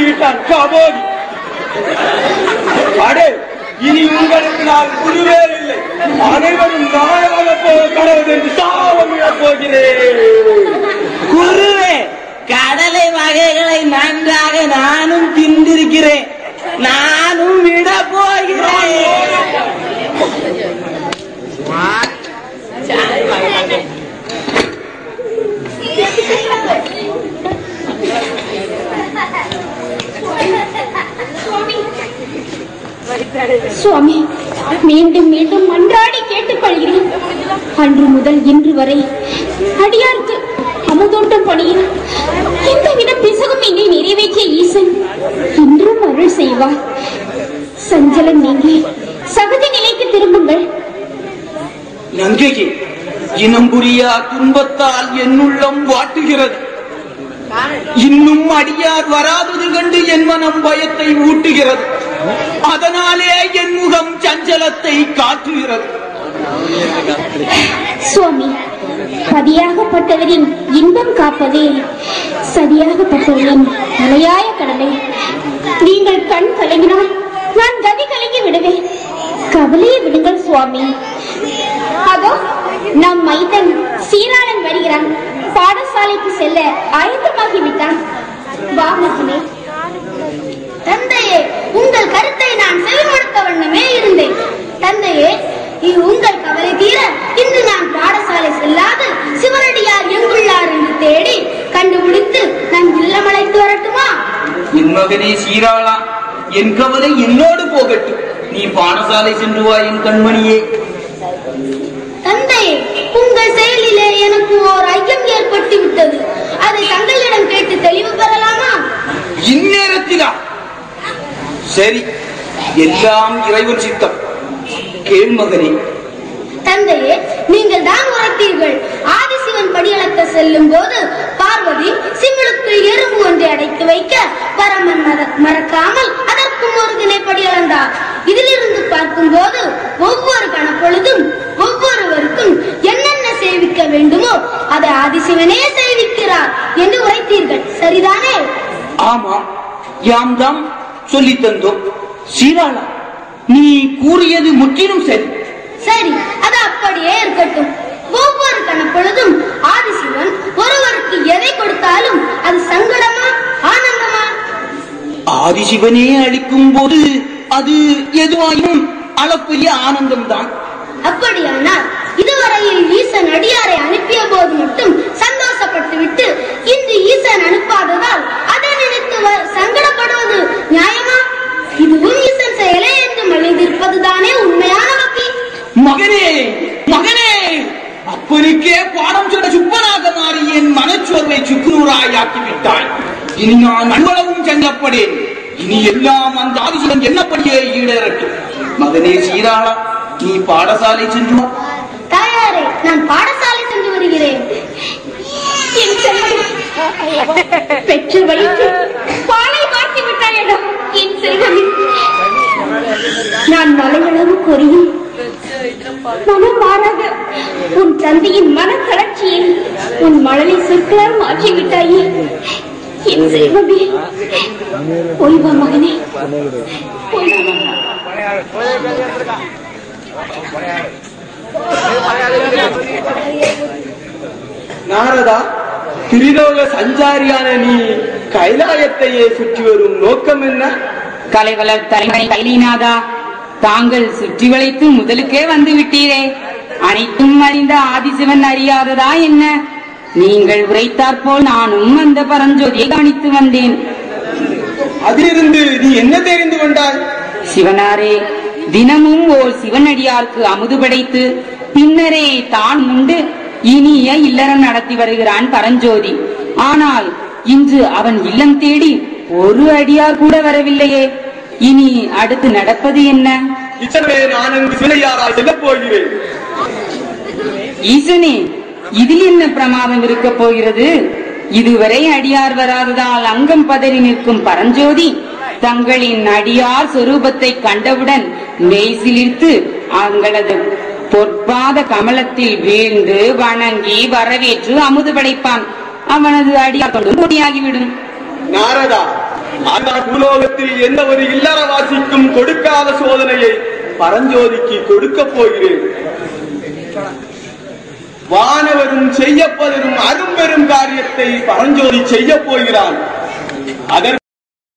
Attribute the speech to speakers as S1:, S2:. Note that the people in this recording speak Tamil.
S1: நடத்தி விட்டான் கபோதி. அடே, இனி உங்களுக்கு நான் குருவே இல்லை, அனைவரும் நாயாக போக கடவுள் என்று சாபமிடப் போகிறேன்.
S2: குருவே, கடலை வகைகளை நன்றாக நானும் தின்றிருக்கிறேன், நானும் விட போகிறேன்.
S3: சுவாமி, மீண்டும் மீண்டும் மன்றாடி கேட்டுக்கொள்கிறேன். அன்று முதல் இன்று வரை அடியாருக்கு அமுதோட்டம் பணியில் எந்தவித பிசகும் இனி நிறைவேற்றிய ஈசன் இன்றும் அருள் செய்வார். சஞ்சலம் நீங்கி சகதி நிலைக்கு திரும்புங்கள்.
S1: நங்கைக்கு இனம் புரியா துன்பத்தால் என்னுள்ளம் வாட்டுகிறது. இன்னும் அடியார் வராதது கண்டு என் மனம் பயத்தை ஊட்டுகிறது. அதனாலே என் முகம் சஞ்சலத்தை காட்டுகிறது.
S3: சுவாமி, பதியாகப்பட்டவரின் இன்பம் காப்பதே சரியாகப்பட்டவரின் தலையாய கடமை. நீங்கள் கண் கலங்கினால் நான் கதி கலங்கி விடுவேன். கவலையை விடுங்கள் சுவாமி. அதோ நம் மைந்தன் சீராளன் வருகிறான். பாடசாலைக்கு செல்ல ஆயத்தமாகிவிட்டான். வாமகனே.
S4: தந்தையே, உங்கள் கருத்தை நான் செவிமடுத்த வண்ணமே இருந்தேன். தந்தையே, உங்கள் கவலை தீர இன்று நான் பாடசாலை செல்லாது சிவனடியார் எங்குள்ளார் என்று தேடி கண்டுபிடித்து நான் இல்லம் அழைத்து வரட்டுமா?
S1: என் மகனே சீராளா, என் கவலை என்னோடு போகட்டும். நீ பாடசாலை சென்று வா என் கண்மணியே.
S4: தந்தையே, உங்கள் செயலிலே எனக்கு ஓர் ஐயம் ஏற்பட்டு விட்டது. அதை தந்தையிடம் கேட்டு தெளிவு பெறலாமா?
S1: இந்நேரத்திலா? சரி, எல்லாம் இறைவன் சித்தம். கேள் மகனே.
S4: தந்தையே, நீங்கள் தான் உரைத்தீர்கள், ஆதிசிவன் படியளக்க செல்லும் போது பார்வதி சிமிழுக்கு எறும்பு ஒன்றை அடைத்து வைக்க பரமன் மறக்காமல் அதற்கும் ஒரு தினை படியளந்தார். இதிலிருந்து பார்க்கும் போது ஒவ்வொரு கணப்பொழுதும் ஒவ்வொருவருக்கும் என்னென்ன சேவிக்க வேண்டுமோ அதை ஆதிசிவனே சேவிக்கிறார் என்று உரைத்தீர்கள், சரிதானே?
S1: ஆமாம், யாம் தாம் சொல்லி தந்தோம். சீராளா, நீ கூறியது முற்றிலும் சரி.
S4: சரி, அது அப்படியே இருக்கட்டும். ஒவ்வொரு கணப்பொழுதும் ஆதிசிவன் ஒருவருக்கு எதை கொடுத்தாலும் அது சங்கடமா ஆனந்தமா?
S1: ஆதிசிவனே அளிக்கும் போது அது எதுவாயும் அளப்பரிய ஆனந்தம்தான்.
S4: அப்படியானால் இதுவரையில் ஈசன் அடியாரை அனுப்பிய போது மட்டும் சந்தோஷப்பட்டு விட்டு இன்று ஈசன் அனுப்பாததால் அதை நினைத்து சங்கடப்படுவது நியாயமா? இதுவும் ஈசன் செயலே என்று மகிழ்ந்திருப்பதுதானே உண்மையான பக்தி.
S1: மகனே, மகனே, அப்பனுக்கே பாடம் சொல்ல சுப்பனாக மாறி என் மனச்சோர்வை சுக்குநூறாயாக்கிவிட்டாய். இனி நான் அவ்வளவும் செல்லப்படேன். இனி எல்லாம் அந்த ஆதிசிவன் என்னப்படியே ஈடேறட்டும். மகனே சீராளா, நீ பாடசாலை சென்று வா.
S4: தாயாரே, நான் பாடசாலை சென்று வருகிறேன்.
S3: பெற்ற வயிற்று பாலை மாற்றி விட்டாயடா என் செல்வமே. நான் மலையளவு கொரியும் மனம் மாறாக உன் தந்தையின் மனத்தளர்ச்சியை உன் மழலை சொற்களால் மாற்றிவிட்டாயே என் செல்வமே. ஓய்வா மகனே,
S1: நாரதா, திரிலோக சஞ்சாரியான நீ கைலாயத்தையே சுற்றி வரும் நோக்கம் என்ன?
S5: கலைவளர் தலைமை கைலிநாதா, தாங்கள் சுற்றி வளைத்து முதலுக்கே வந்து விட்டீரே. அனைத்தும் அறிந்த ஆதிசிவன் அறியாததா என்ன? நீங்கள் உரைத்தாற்போல் நானும் அந்த பரஞ்சோதியை கவனித்து வந்தேன்.
S1: அதிலிருந்து நீ என்ன தெரிந்து கொண்டாய்?
S5: சிவனாரே, தினமும் ஓர் சிவனடியார்க்கு அமுது படைத்து பின்னரே தான் உண்டு இனிய இல்லறம் நடத்தி வருகிறான் பரஞ்சோதி. ஆனால் இன்று அவன் இல்லம் தேடி ஒரு அடியார் கூட வரவில்லையே. இனி அடுத்து நடப்பது என்ன?
S1: நான் அங்கு சிவனடியாராய் செல்லப் போகிறேன்.
S5: ஈசனே, இதில் என்ன பிரமாதம் இருக்க போகிறது? இதுவரை அடியார் வராததால் அங்கம் பதறி நிற்கும் பரஞ்சோதி தங்களின் அடியார் சொரூபத்தை கண்டவுடன் மெய் சிலிர்த்து அவங்களது பொற்பாத கமலத்தில் வீழ்ந்து வணங்கி வரவேற்று அமுது படைப்பான். அவனது அடியார் கொண்டு முடியாகிவிடும்.
S1: நாரதா,
S6: அந்த பூலோகத்தில் எந்த ஒரு இல்லறவாசிக்கும் கொடுக்காத சோதனையை பரஞ்சோதிக்கு கொடுக்க போகிறேன். வானவரும் செய்யப்பதரும் அரும்பெரும் காரியத்தை பரஞ்சோதி செய்ய போகிறான். அதற்கு